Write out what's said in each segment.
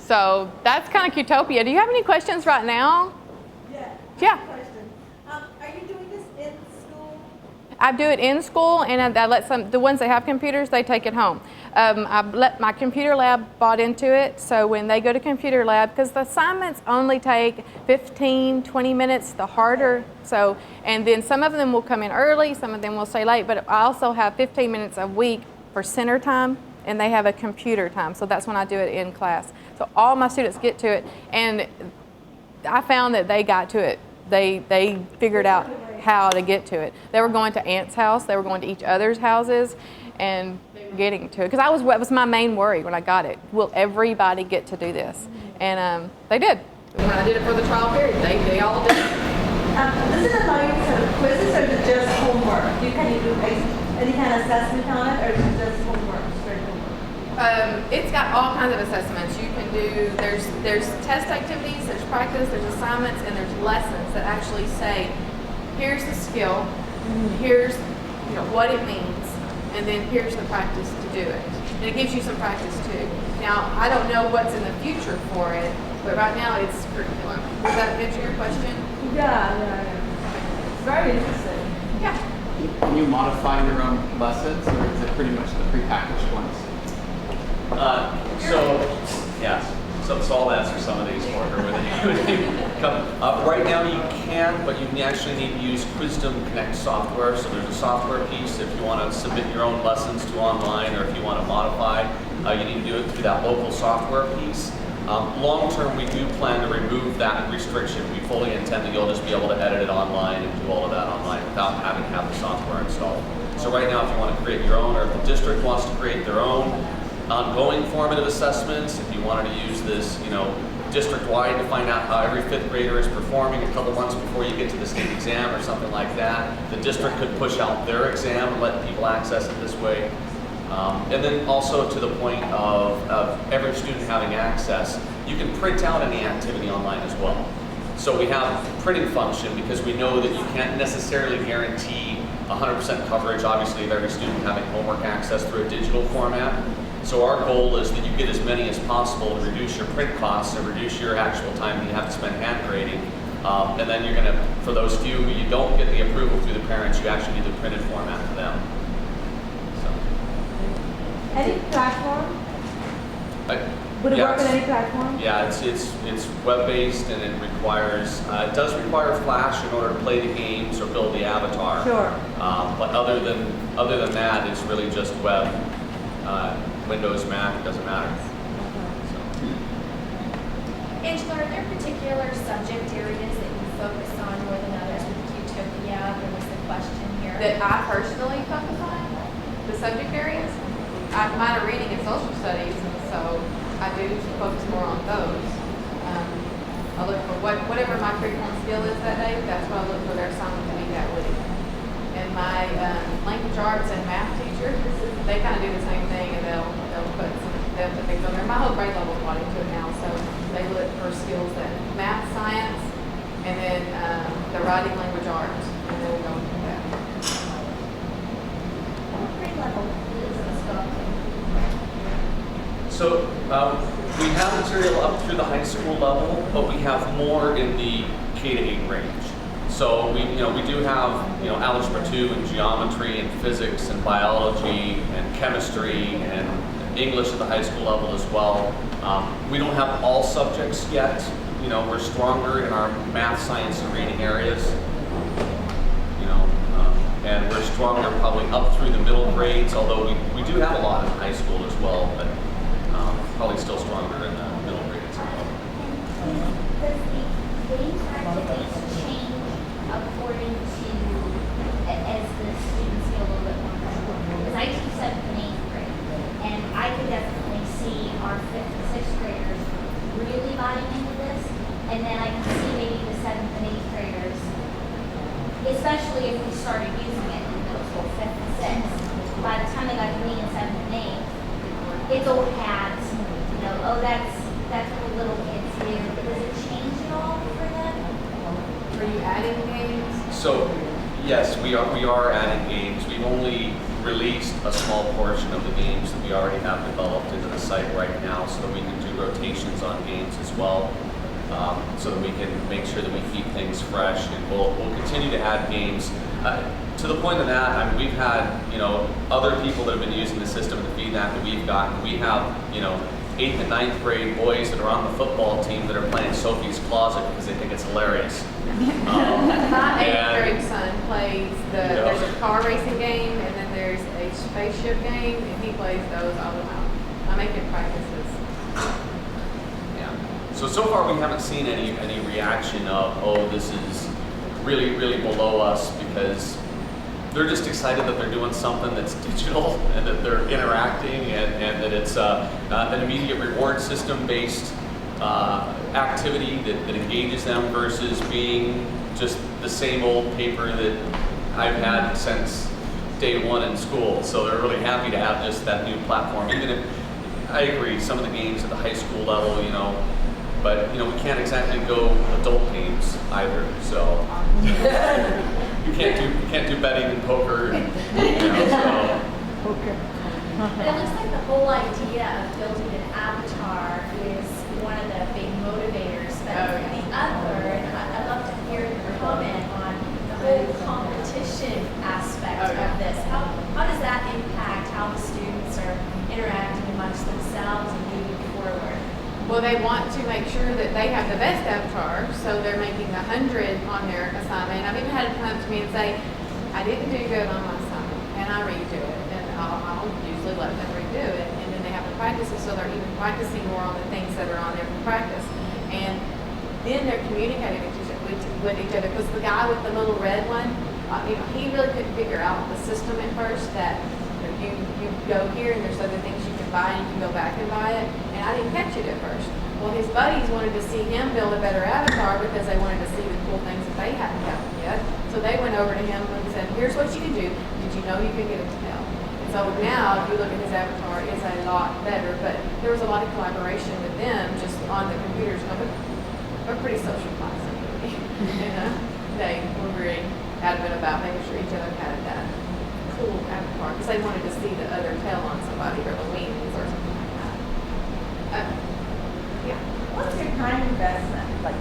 So that's kind of Qtopia. Do you have any questions right now? Yeah. Question. Are you doing this in school? I do it in school, and I let the ones that have computers, they take it home. I let my computer lab bought into it, so when they go to computer lab, because the assignments only take 15, 20 minutes, the harder, so, and then some of them will come in early, some of them will stay late, but I also have 15 minutes a week for center time, and they have a computer time, so that's when I do it in class. So all my students get to it, and I found that they got to it. They figured out how to get to it. They were going to Aunt's house, they were going to each other's houses, and they were getting to it. Because that was my main worry when I got it. Will everybody get to do this? And they did. When I did it for the trial period, they all did. Does it allow you to set up quizzes or is it just homework? Can you do any kind of assessment on it, or is it just homework, straight homework? It's got all kinds of assessments. You can do, there's test activities, there's practice, there's assignments, and there's lessons that actually say, here's the skill, here's what it means, and then here's the practice to do it. And it gives you some practice too. Now, I don't know what's in the future for it, but right now it's curriculum. Does that answer your question? Yeah. It's very interesting. Yeah. Can you modify your own lessons, or is it pretty much the prepackaged ones? So I'll answer some of these for her. Right now you can, but you actually need to use Qtopia Connect software. So there's a software piece if you want to submit your own lessons to online, or if you want to modify, you need to do it through that local software piece. Long term, we do plan to remove that restriction. We fully intend that you'll just be able to edit it online and do all of that online without having to have the software installed. So right now, if you want to create your own, or if the district wants to create their own ongoing formative assessments, if you wanted to use this, district-wide to find out how every fifth grader is performing a couple months before you get to the state exam or something like that, the district could push out their exam and let people access it this way. And then also to the point of every student having access, you can print out any activity online as well. So we have a printing function because we know that you can't necessarily guarantee 100% coverage, obviously, of every student having homework access through a digital format. So our goal is that you get as many as possible to reduce your print costs and reduce your actual time that you have to spend hand grading. And then you're going to, for those few who you don't get the approval through the parents, you actually need the printed format for them. Any platform? Would it work on any platform? Yeah, it's web-based, and it does require Flash in order to play the games or build the avatar. Sure. But other than that, it's really just web. Windows, Mac, doesn't matter. Angela, are there particular subject areas that you focus on more than others with Qtopia? There was the question here. That I personally focus on? The subject areas? I minor reading and social studies, and so I do focus more on those. I look for whatever my curriculum skill is that day, that's what I look for their assignment to be that week. And my language arts and math teacher, they kind of do the same thing, and they'll put things on there. My whole grade level is bought into it now, so they look for skills that math, science, and then the writing, language arts, and then we'll go into that. What grade level is this going to? So we have material up through the high school level, but we have more in the K-8 range. So we do have algebra 2 and geometry and physics and biology and chemistry and English at the high school level as well. We don't have all subjects yet. We're stronger in our math, science, and reading areas. And we're stronger probably up through the middle grades, although we do have a lot in high school as well, but probably still stronger in the middle grades as well. Does the games activities change according to, as the students get a little bit more comfortable? Because I teach 7th and 8th grade, and I could definitely see our 5th and 6th graders really buying into this, and then I can see maybe the 7th and 8th graders, especially if we started using it in middle school, 5th and 6th. By the time they got to me in 7th and 8th, it's old hats, oh, that's what the little kids do. Does it change at all for them? Are you adding games? So yes, we are adding games. We've only released a small portion of the games that we already have developed into the site right now so that we can do rotations on games as well. So that we can make sure that we keep things fresh, and we'll continue to add games. To the point of that, I mean, we've had, you know, other people that have been using the system, the feedback that we've gotten. We have, you know, 8th and 9th grade boys that are on the football team that are playing Sophie's Closet because they think it's hilarious. My 8th and- grade son plays there's a car racing game, and then there's a spaceship game, and he plays those all the time. I make him practices. Yeah. So far we haven't seen any reaction of, oh, this is really, really below us, because they're just excited that they're doing something that's digital and that they're interacting, and that it's an immediate reward system based activity that engages them versus being just the same old paper that I've had since day one in school. So they're really happy to have just that new platform. Even if, I agree, some of the games at the high school level, you know, but you know, we can't exactly go adult games either. So you can't do betting and poker, and, you know, so. Okay. But it looks like the whole idea of building an avatar is one of the big motivators. But the other, and I'd love to hear your comment on the whole competition aspect of this. How does that impact how the students are interacting amongst themselves and moving forward? Well, they want to make sure that they have the best avatar, so they're making 100 on their assignment. I've even had them come to me and say, I didn't do good on my assignment, and I redo it. And I'll usually let them redo it, and then they have to practice it, so they're even practicing more on the things that are on there for practice. And then they're communicating with each other, because the guy with the little red one, you know, he really couldn't figure out the system at first, that you go here and there's other things you can buy, and you can go back and buy it, and I didn't catch it at first. Well, his buddies wanted to see him build a better avatar because they wanted to see the cool things that they hadn't gotten yet. So they went over to him and said, here's what you can do. Did you know you can get a tail? And so now, if you look at his avatar, it's a lot better, but there was a lot of collaboration with them just on the computers. They're pretty social class anyway. And they were very adamant about making sure each other had that cool avatar, because they wanted to see the other tail on somebody, or the wings or something like that. Yeah. What's your time investment? Like,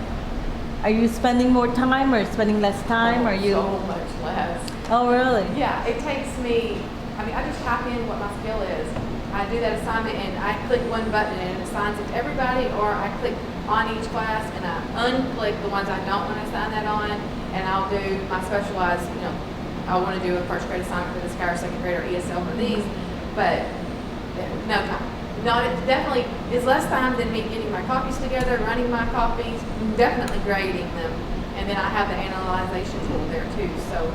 are you spending more time or spending less time? Are you? So much less. Oh, really? Yeah, it takes me, I mean, I just type in what my skill is. I do that assignment and I click one button and it assigns it to everybody, or I click on each class and I unclick the ones I don't want to assign that on, and I'll do my specialized, you know, I want to do a first grade assignment for this guy, or second grade, or ESL for these, but no time. Not, it definitely is less time than me getting my copies together, running my copies, definitely grading them, and then I have the analyzation tool there too. So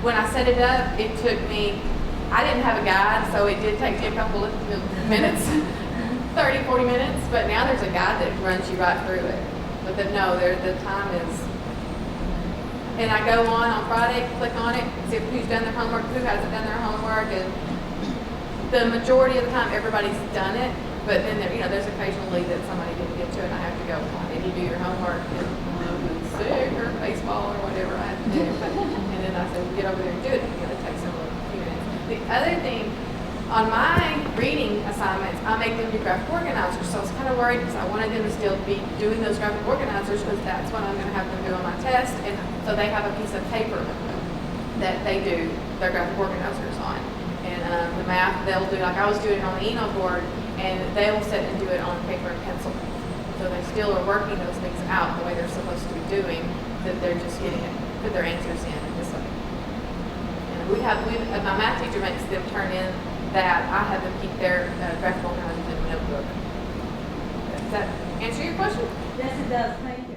when I set it up, it took me, I didn't have a guide, so it did take me a couple of minutes, 30, 40 minutes, but now there's a guide that runs you right through it. But the time is, and I go on Friday, click on it, see who's done their homework, who hasn't done their homework, and the majority of the time everybody's done it, but then there's occasionally that somebody didn't get to it and I have to go, did you do your homework? And I was sick, or baseball, or whatever I had to do. And then I said, get over there and do it. It takes them a few minutes. The other thing, on my reading assignments, I make them do graphic organizers. So I was kind of worried because I wanted them to still be doing those graphic organizers, because that's what I'm going to have them do on my test. And so they have a piece of paper that they do their graphic organizers on. And the math, they'll do, like I was doing it on the Eno board, and they'll sit and do it on paper and pencil. So they still are working those things out the way they're supposed to be doing, that they're just getting it, put their answers in this way. And my math teacher makes them turn in that. I have them keep their graphic organizers in a notebook. Does that answer your question? Yes, it does. Thank you.